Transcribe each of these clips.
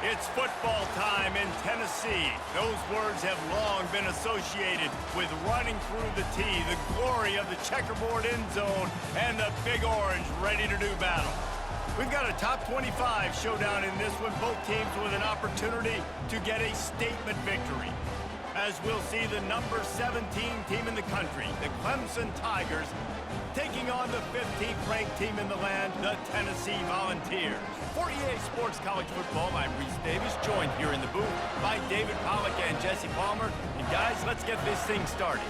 It's football time in Tennessee. Those words have long been associated with running through the tee, the glory of the checkerboard end zone, and the Big Orange ready to do battle. We've got a top 25 showdown in this one, both teams with an opportunity to get a statement victory. As we'll see the number 17 team in the country, the Clemson Tigers, taking on the 15th ranked team in the land, the Tennessee Volunteers. For EA Sports College Football, I'm Reese Davis, joined here in the booth by David Pollack and Jesse Palmer. And guys, let's get this thing started.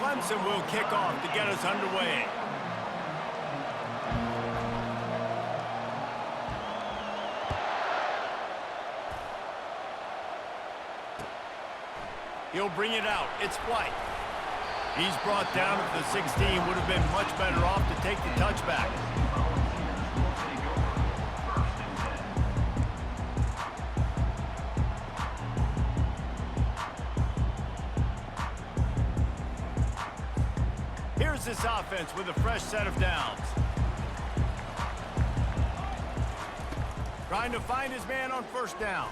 Clemson will kick off to get us underway. He'll bring it out. It's White. He's brought down at the 16. Would have been much better off to take the touchback. Here's this offense with a fresh set of downs. Trying to find his man on first down.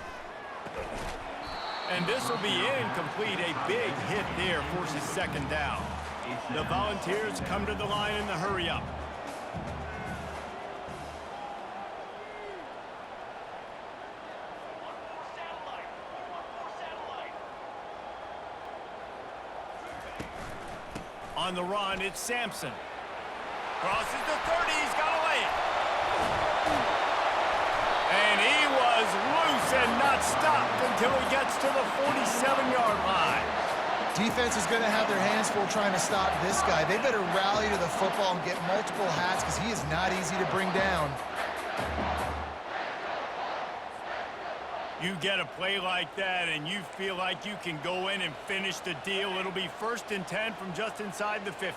And this will be incomplete. A big hit there forces second down. The Volunteers come to the line in the hurry-up. On the run, it's Sampson. Crosses the 30, he's got to lay it. And he was loose and not stopped until he gets to the 47-yard line. Defense is going to have their hands full trying to stop this guy. They better rally to the football and get multiple hats because he is not easy to bring down. You get a play like that and you feel like you can go in and finish the deal. It'll be 1st and 10 from just inside the 50.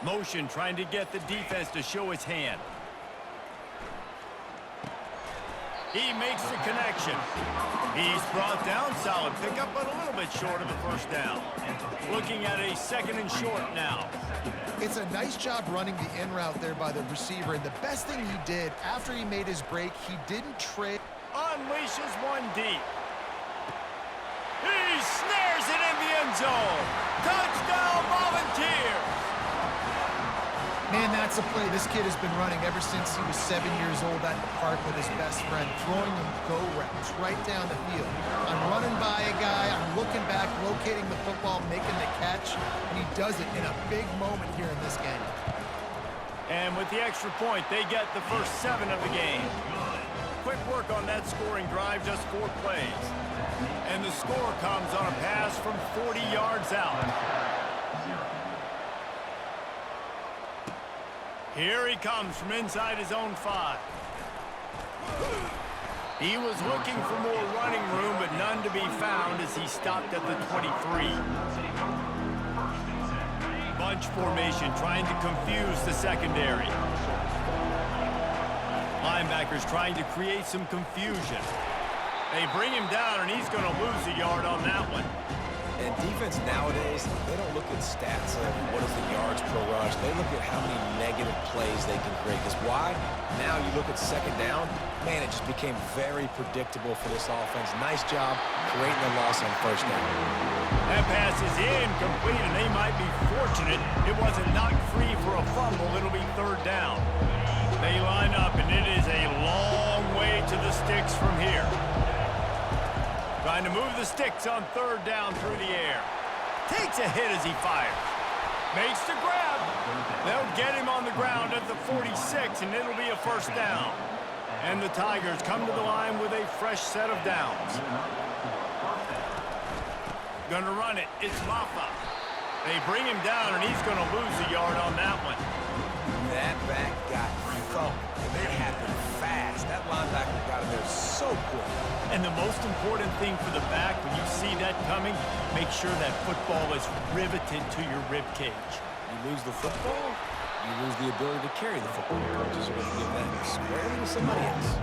Motion trying to get the defense to show his hand. He makes the connection. He's brought down, solid pickup, but a little bit short of the first down. Looking at a 2nd and short now. It's a nice job running the in route there by the receiver, and the best thing he did after he made his break, he didn't trade. Unleashes one deep. He snares it in the end zone. Touchdown, Volunteers! Man, that's a play this kid has been running ever since he was 7 years old at the park with his best friend, throwing them go routes right down the field. I'm running by a guy, I'm looking back, locating the football, making the catch, and he does it in a big moment here in this game. And with the extra point, they get the first 7 of the game. Quick work on that scoring drive, just 4 plays. And the score comes on a pass from 40 yards out. Here he comes from inside his own 5. He was looking for more running room, but none to be found as he stopped at the 23. Bunch formation trying to confuse the secondary. Linebackers trying to create some confusion. They bring him down, and he's going to lose a yard on that one. And defense nowadays, they don't look at stats of what is the yards per rush. They look at how many negative plays they can create. Because why? Now you look at 2nd down, man, it just became very predictable for this offense. Nice job creating a loss on 1st down. That pass is incomplete, and they might be fortunate it wasn't knocked free for a fumble. It'll be 3rd down. They line up, and it is a long way to the sticks from here. Trying to move the sticks on 3rd down through the air. Takes a hit as he fires. Makes the grab. They'll get him on the ground at the 46, and it'll be a 1st down. And the Tigers come to the line with a fresh set of downs. Gonna run it. It's Maffa. They bring him down, and he's gonna lose a yard on that one. That back got thump. And they happened fast. That linebacker got him there so quick. And the most important thing for the back, when you see that coming, make sure that football is riveted to your rib cage. You lose the football, you lose the ability to carry the football. Coaches are going to give that squarely to somebody else.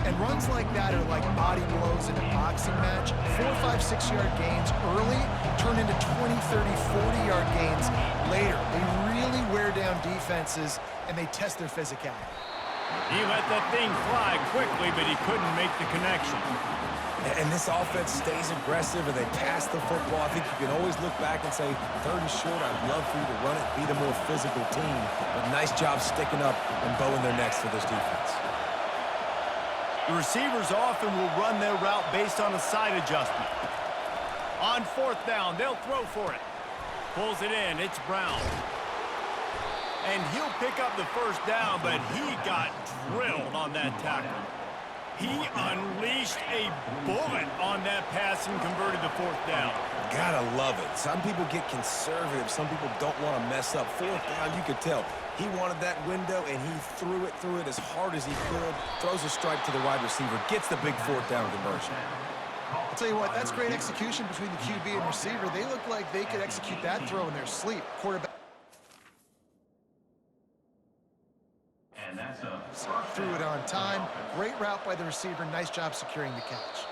And runs like that are like body blows in a boxing match. 4, 5, 6-yard gains early turn into 20, 30, 40-yard gains later. They really wear down defenses, and they test their physicality. He let that thing fly quickly, but he couldn't make the connection. And this offense stays aggressive, and they pass the football. I think you can always look back and say, 3rd and short, I'd love for you to run it, be the more physical team. But nice job sticking up and bowing their necks for this defense. The receivers often will run their route based on a side adjustment. On 4th down, they'll throw for it. Pulls it in, it's Brown. And he'll pick up the 1st down, but he got drilled on that tackle. He unleashed a bullet on that pass and converted the 4th down. Gotta love it. Some people get conservative. Some people don't want to mess up. 4th down, you could tell. He wanted that window, and he threw it as hard as he could. Throws a strike to the wide receiver. Gets the big 4th down conversion. I'll tell you what, that's great execution between the QB and receiver. They look like they could execute that throw in their sleep. Quarterback threw it on time. Great route by the receiver. Nice job securing the catch.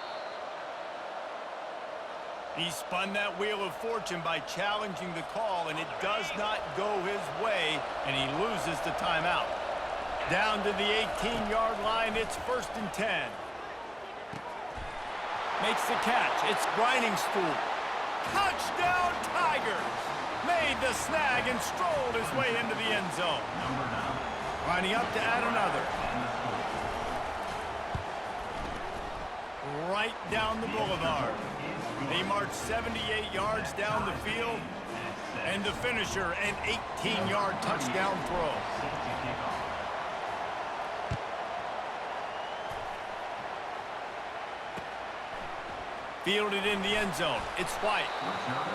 He spun that wheel of fortune by challenging the call, and it does not go his way, and he loses the timeout. Down to the 18-yard line, it's 1st and 10. Makes the catch. It's Grinding Stool. Touchdown, Tigers! Made the snag and strolled his way into the end zone. Lining up to add another. Right down the boulevard. They march 78 yards down the field, and the finisher, an 18-yard touchdown throw. Fielded in the end zone. It's White.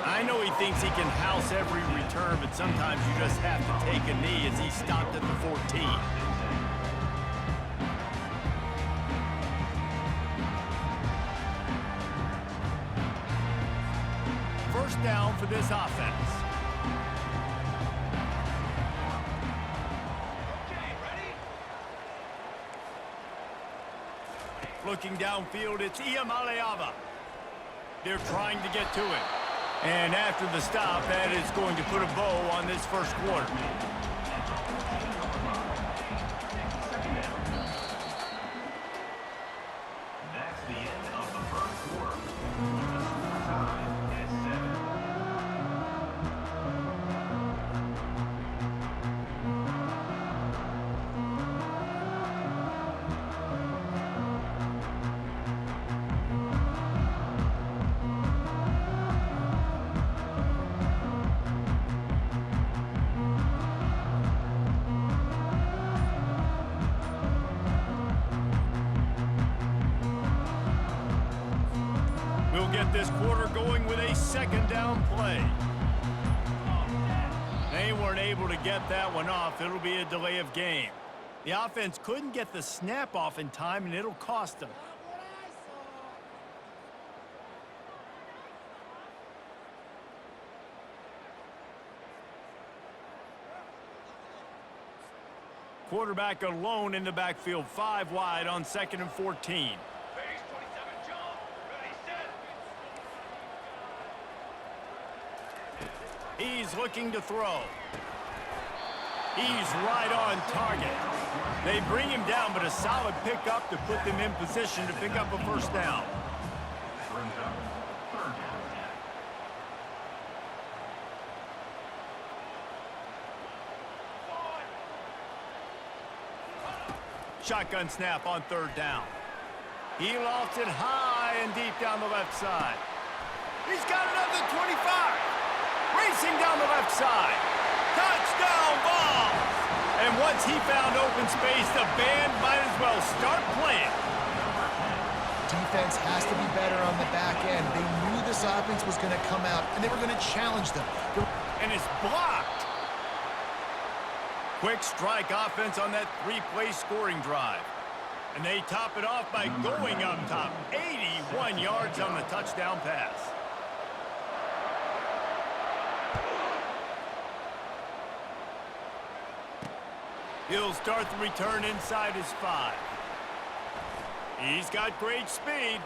I know he thinks he can house every return, but sometimes you just have to take a knee as he stopped at the 14. First down for this offense. Looking downfield, it's Iamaleava. They're trying to get to it. And after the stop, that is going to put a bow on this 1st quarter. That's the end of the 1st quarter. This quarter going with a 2nd down play. They weren't able to get that one off. It'll be a delay of game. The offense couldn't get the snap off in time, and it'll cost them. Quarterback alone in the backfield, 5 wide on 2nd and 14. He's looking to throw. He's right on target. They bring him down, but a solid pickup to put them in position to pick up a 1st down. Shotgun snap on 3rd down. He lofts it high and deep down the left side. He's got another 25. Racing down the left side. Touchdown ball! And once he found open space, the band might as well start playing. Defense has to be better on the back end. They knew this offense was going to come out, and they were going to challenge them. And it's blocked. Quick strike offense on that three-play scoring drive. And they top it off by going up top. 81 yards on the touchdown pass. He'll start the return inside his 5. He's got great speed.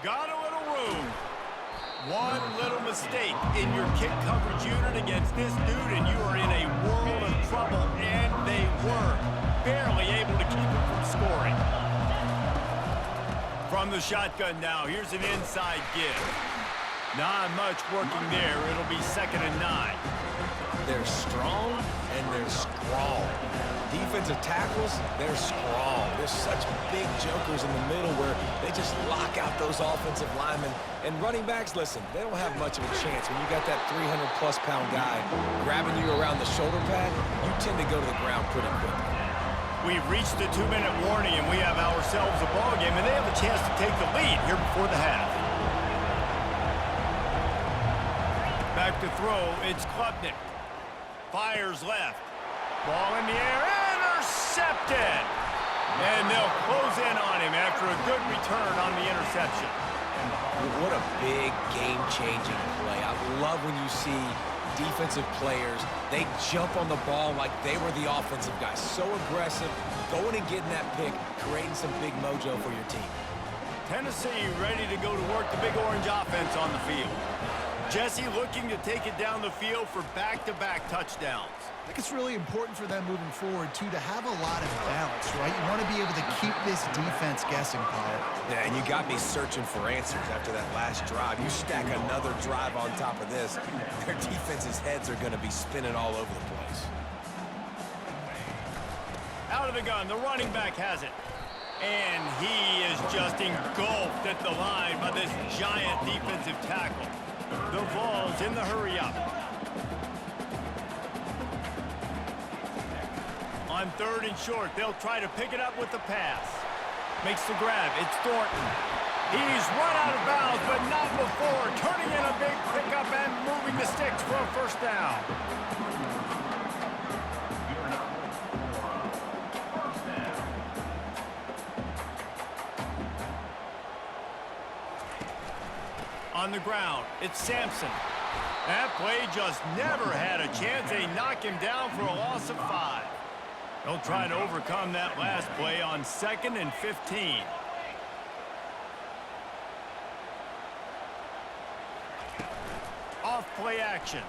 Got a little room. One little mistake in your kick coverage unit against this dude, and you are in a world of trouble, and they were barely able to keep him from scoring. From the shotgun now, here's an inside give. Not much working there. It'll be 2nd and 9. They're strong and they're strong. Defensive tackles, they're strong. There's such big jokers in the middle where they just lock out those offensive linemen. And running backs, listen, they don't have much of a chance. When you got that 300-plus pound guy grabbing you around the shoulder pad, you tend to go to the ground pretty quickly. We've reached the 2-minute warning, and we have ourselves a ball game, and they have a chance to take the lead here before the half. Back to throw, it's Klubnik. Fires left. Ball in the air, intercepted! And they'll close in on him after a good return on the interception. What a big game-changing play. I love when you see defensive players, they jump on the ball like they were the offensive guys. So aggressive, going and getting that pick, creating some big mojo for your team. Tennessee ready to go to work the Big Orange offense on the field. Jesse looking to take it down the field for back-to-back touchdowns. I think it's really important for them moving forward, too, to have a lot of balance, right? You want to be able to keep this defense guessing, Paul. Yeah, and you got me searching for answers after that last drive. You stack another drive on top of this, their defense's heads are going to be spinning all over the place. Out of the gun, the running back has it. And he is just engulfed at the line by this giant defensive tackle. The Vols in the hurry-up. On 3rd and short, they'll try to pick it up with the pass. Makes the grab. It's Thornton. He's run out of bounds, but not before. Turning in a big pickup and moving the sticks for a first down. On the ground, it's Sampson. That play just never had a chance. They knock him down for a loss of 5. They'll try to overcome that last play on 2nd and 15. Off play action.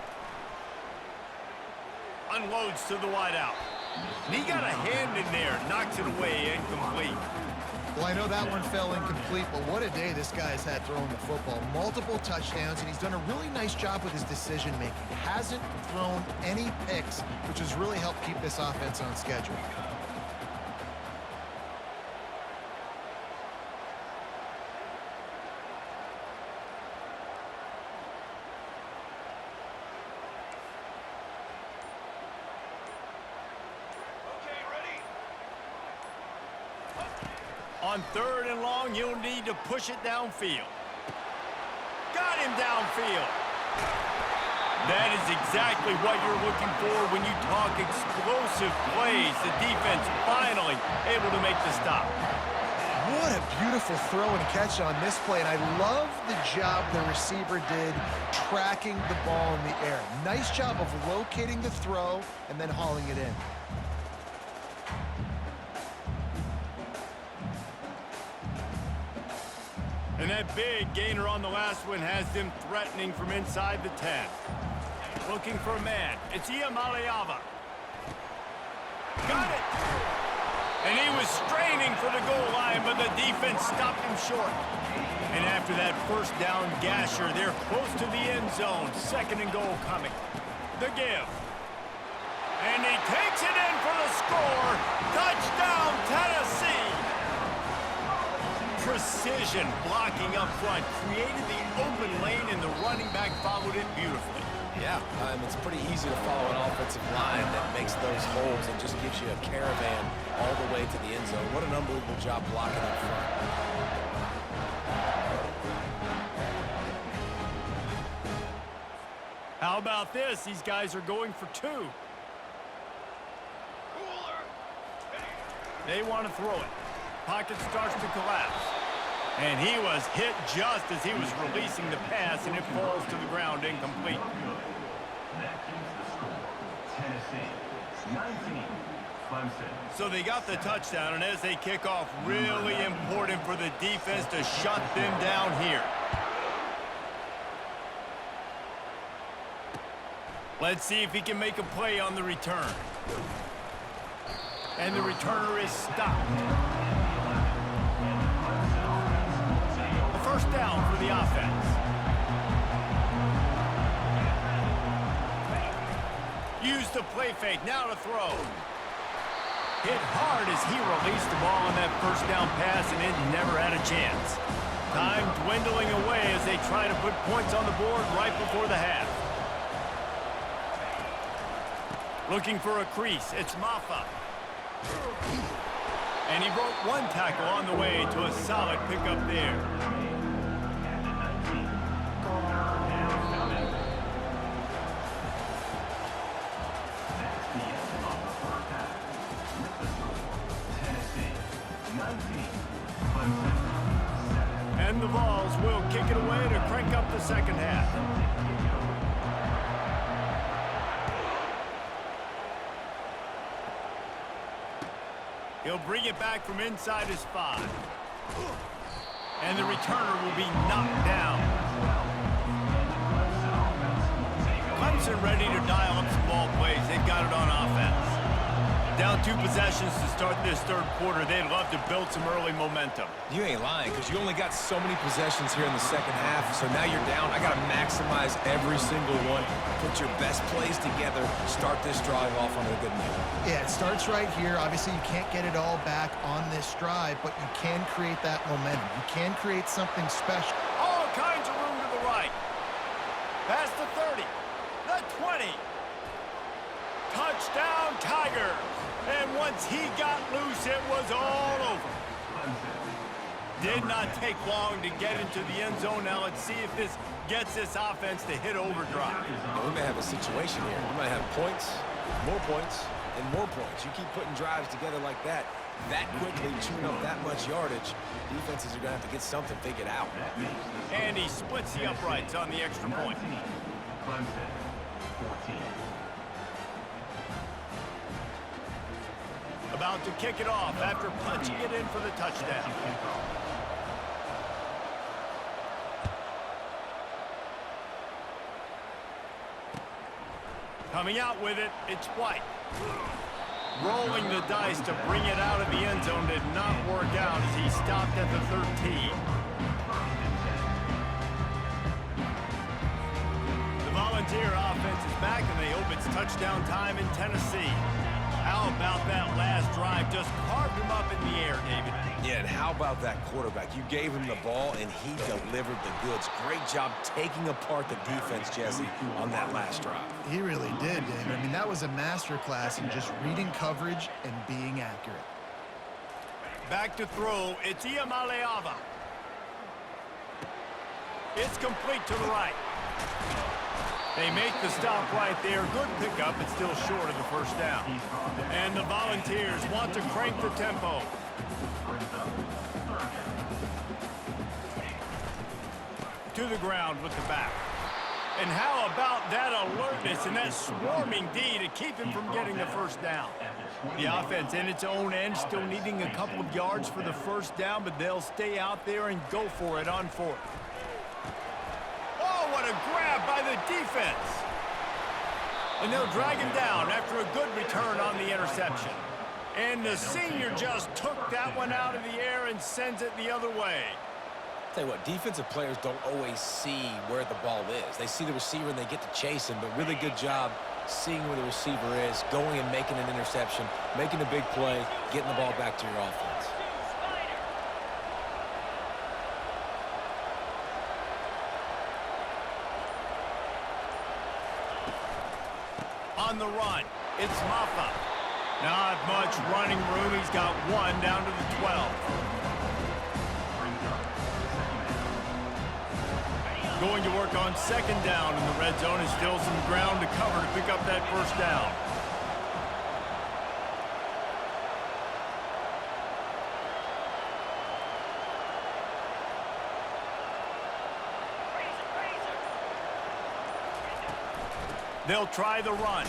Unloads to the wideout. And he got a hand in there, knocks it away, incomplete. Well, I know that one fell incomplete, but what a day this guy's had throwing the football. Multiple touchdowns, and he's done a really nice job with his decision-making. Hasn't thrown any picks, which has really helped keep this offense on schedule. On 3rd and long, you'll need to push it downfield. Got him downfield. That is exactly what you're looking for when you talk explosive plays. The defense finally able to make the stop. What a beautiful throw and catch on this play, and I love the job the receiver did tracking the ball in the air. Nice job of locating the throw and then hauling it in. And that big gainer on the last one has them threatening from inside the 10. Looking for a man. It's Iamaleava. Got it! And he was straining for the goal line, but the defense stopped him short. And after that first down gasher, they're close to the end zone. 2nd and goal coming. The give. And he takes it in for the score. Touchdown, Tennessee! Precision blocking up front created the open lane, and the running back followed it beautifully. Yeah, it's pretty easy to follow an offensive line that makes those holes and just gives you a caravan all the way to the end zone. What an unbelievable job blocking up front. How about this? These guys are going for 2. They want to throw it. Pocket starts to collapse. And he was hit just as he was releasing the pass, and it falls to the ground incomplete. That keeps the score. Tennessee, 19, Clemson. So they got the touchdown, and as they kick off, really important for the defense to shut them down here. Let's see if he can make a play on the return. And the returner is stopped. First down for the offense. Use the play fake, now to throw. Hit hard as he released the ball on that first down pass, and it never had a chance. Time dwindling away as they try to put points on the board right before the half. Looking for a crease, it's Maffa. And he broke one tackle on the way to a solid pickup there. And the Vols will kick it away to crank up the second half. He'll bring it back from inside his 5. And the returner will be knocked down. Clemson ready to dial up some ball plays. They've got it on offense. Down 2 possessions to start this third quarter. They'd love to build some early momentum. You ain't lying, because you only got so many possessions here in the second half, so now you're down. I got to maximize every single one. Put your best plays together. Start this drive off on a good note. Yeah, it starts right here. Obviously, you can't get it all back on this drive, but you can create that momentum. You can create something special. All kinds of room to the right. Past the 30, the 20. Touchdown, Tigers. And once he got loose, it was all over. Did not take long to get into the end zone. Now let's see if this gets this offense to hit overdrive. Now, we may have a situation here. We might have points, and more points. You keep putting drives together like that quickly, chewing up that much yardage, defenses are going to have to get something figured out. And he splits the uprights on the extra point. Clemson, 14. About to kick it off after punching it in for the touchdown. Coming out with it, it's White. Rolling the dice to bring it out of the end zone did not work out as he stopped at the 13. The Volunteer offense is back, and they hope it's touchdown time in Tennessee. How about that last drive? Just carved him up in the air, David. Yeah, and how about that quarterback? You gave him the ball, and he delivered the goods. Great job taking apart the defense, Jesse, on that last drive. He really did, David. I mean, that was a masterclass in just reading coverage and being accurate. Back to throw, it's Iamaleava. It's complete to the right. They make the stop right there. Good pickup, but still short of the first down. And the Volunteers want to crank the tempo. To the ground with the back. And how about that alertness and that swarming D to keep him from getting the first down? The offense in its own end still needing a couple of yards for the first down, but they'll stay out there and go for it on 4th. Oh, what a grab by the defense. And they'll drag him down after a good return on the interception. And the senior just took that one out of the air and sends it the other way. Tell you what, defensive players don't always see where the ball is. They see the receiver and they get to chase him, but really good job seeing where the receiver is, going and making an interception, making a big play, getting the ball back to your offense. On the run, it's Maffa. Not much running room. He's got one down to the 12. Going to work on second down in the red zone, and still some ground to cover to pick up that first down. They'll try the run.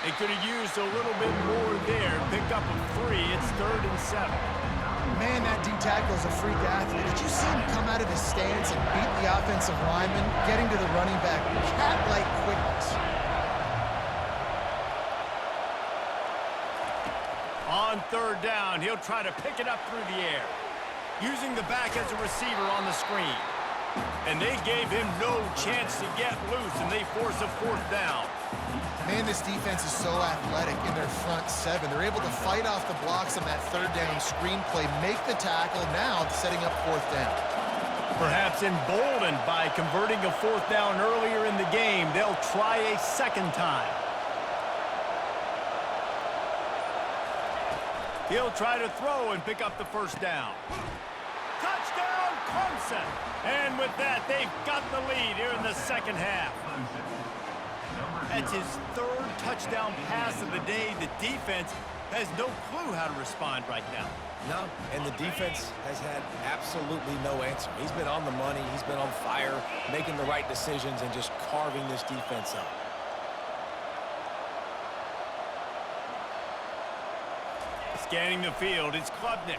They could have used a little bit more there. Picked up a 3. It's 3rd and 7. Man, that D-tackle is a freak athlete. Did you see him come out of his stance and beat the offensive lineman, getting to the running back? Cat-like quickness. On 3rd down, he'll try to pick it up through the air, using the back as a receiver on the screen. And they gave him no chance to get loose, and they force a 4th down. Man, this defense is so athletic in their front 7. They're able to fight off the blocks on that 3rd down screen play, make the tackle, now setting up 4th down. Perhaps emboldened by converting a 4th down earlier in the game, they'll try a 2nd time. He'll try to throw and pick up the 1st down. Touchdown, Clemson! And with that, they've got the lead here in the 2nd half. That's his 3rd touchdown pass of the day. The defense has no clue how to respond right now. No, and the defense has had absolutely no answer. He's been on the money. He's been on fire, making the right decisions and just carving this defense up. Scanning the field, it's Klubnik.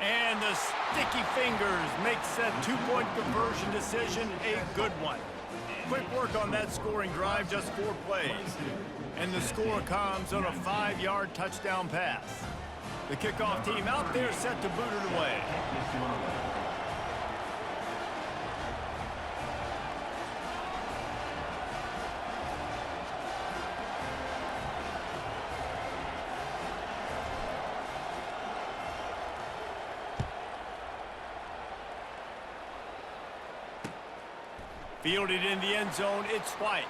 And the sticky fingers makes that 2-point conversion decision a good one. Quick work on that scoring drive, just 4 plays. And the score comes on a 5-yard touchdown pass. The kickoff team out there set to boot it away. Fielded in the end zone, it's White.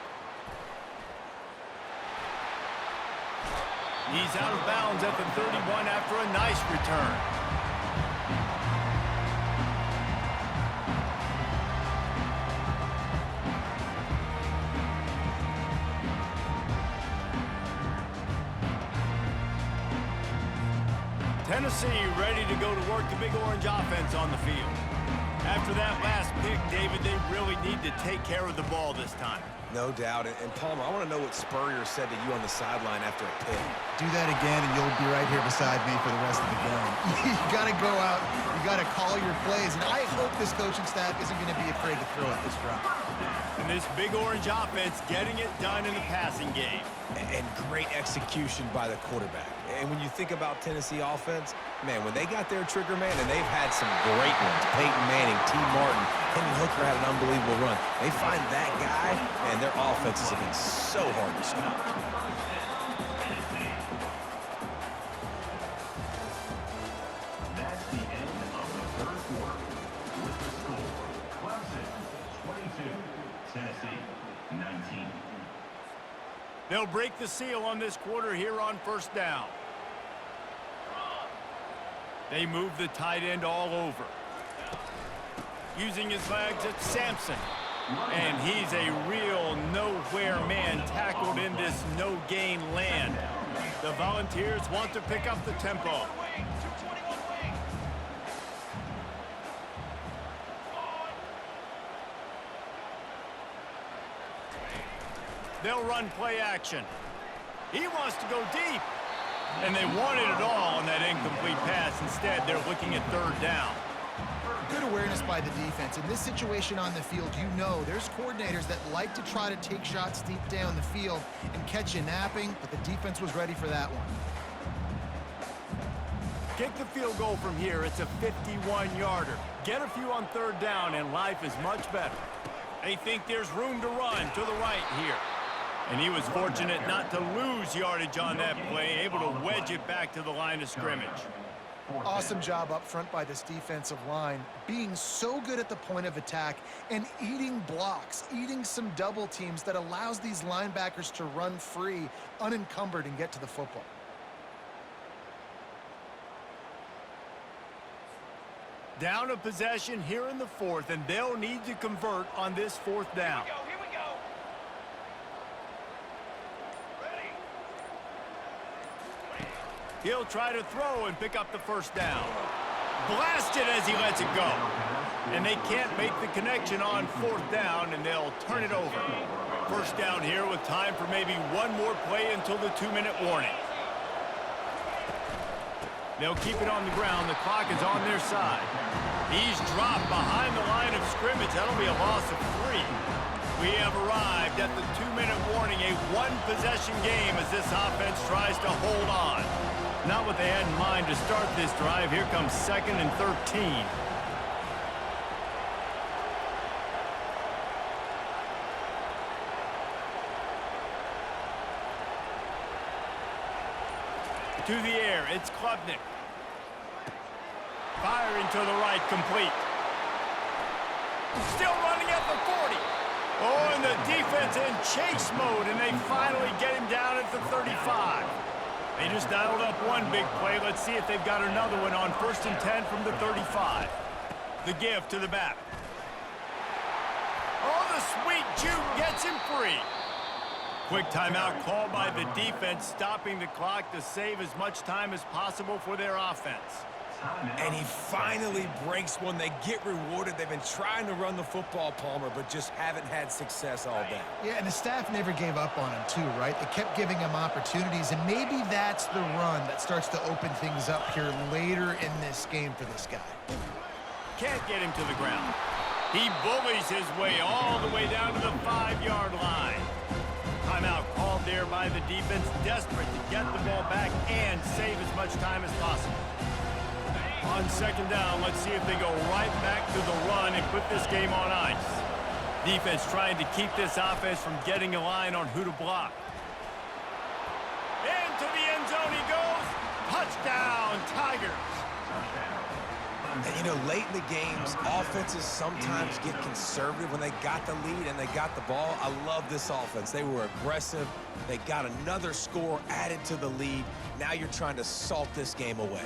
He's out of bounds at the 31 after a nice return. Tennessee ready to go to work the Big Orange offense on the field. After that last pick, David, they really need to take care of the ball this time. No doubt. And Palmer, I want to know what Spurrier said to you on the sideline after a pick. Do that again, and you'll be right here beside me for the rest of the game. You got to go out. You got to call your plays. And I hope this coaching staff isn't going to be afraid to throw at this drop. And this Big Orange offense getting it done in the passing game. And great execution by the quarterback. And when you think about Tennessee offense, man, when they got their trigger man, and they've had some great ones, Peyton Manning, T. Martin, Henry Hooker had an unbelievable run. They find that guy, and their offenses have been so hard to stop. That's the end of the 3rd quarter. With the score, Clemson 22, Tennessee 19. They'll break the seal on this quarter here on 1st down. They move the tight end all over. Using his legs, it's Sampson. And he's a real nowhere man tackled in this no-gain land. The Volunteers want to pick up the tempo. They'll run play action. He wants to go deep. And they wanted it all on that incomplete pass. Instead, they're looking at 3rd down. Good awareness by the defense. In this situation on the field, you know there's coordinators that like to try to take shots deep down the field and catch you napping, but the defense was ready for that one. Kick the field goal from here. It's a 51-yarder. Get a few on 3rd down, and life is much better. They think there's room to run to the right here. And he was fortunate not to lose yardage on that play, able to wedge it back to the line of scrimmage. Awesome job up front by this defensive line, being so good at the point of attack and eating blocks, eating some double teams that allows these linebackers to run free, unencumbered, and get to the football. Down a possession here in the 4th, and they'll need to convert on this 4th down. Here we go. He'll try to throw and pick up the 1st down. Blasted as he lets it go. and they can't make the connection on 4th down, and they'll turn it over. First down here with time for maybe one more play until the 2-minute warning. They'll keep it on the ground. The clock is on their side. He's dropped behind the line of scrimmage. That'll be a loss of 3. We have arrived at the 2-minute warning, a one-possession game as this offense tries to hold on. Not what they had in mind to start this drive. Here comes 2nd and 13. To the air, it's Klubnik. Firing to the right, complete. Still running at the 40. Oh, and the defense in chase mode, and they finally get him down at the 35. They just dialed up one big play. Let's see if they've got another one on 1st and 10 from the 35. The give to the back. Oh, the sweet juke gets him free. Quick timeout called by the defense, stopping the clock to save as much time as possible for their offense. And he finally breaks one. They get rewarded. They've been trying to run the football, Palmer, but just haven't had success all day. Yeah, and the staff never gave up on him too, right? They kept giving him opportunities, and maybe that's the run that starts to open things up here later in this game for this guy. Can't get him to the ground. He bullies his way all the way down to the 5-yard line. Timeout called there by the defense, desperate to get the ball back and save as much time as possible. On 2nd down, let's see if they go right back to the run and put this game on ice. Defense trying to keep this offense from getting a line on who to block. Into the end zone he goes. Touchdown, Tigers. And, you know, late in the games, offenses sometimes get conservative when they got the lead and they got the ball. I love this offense. They were aggressive. They got another score added to the lead. Now you're trying to salt this game away.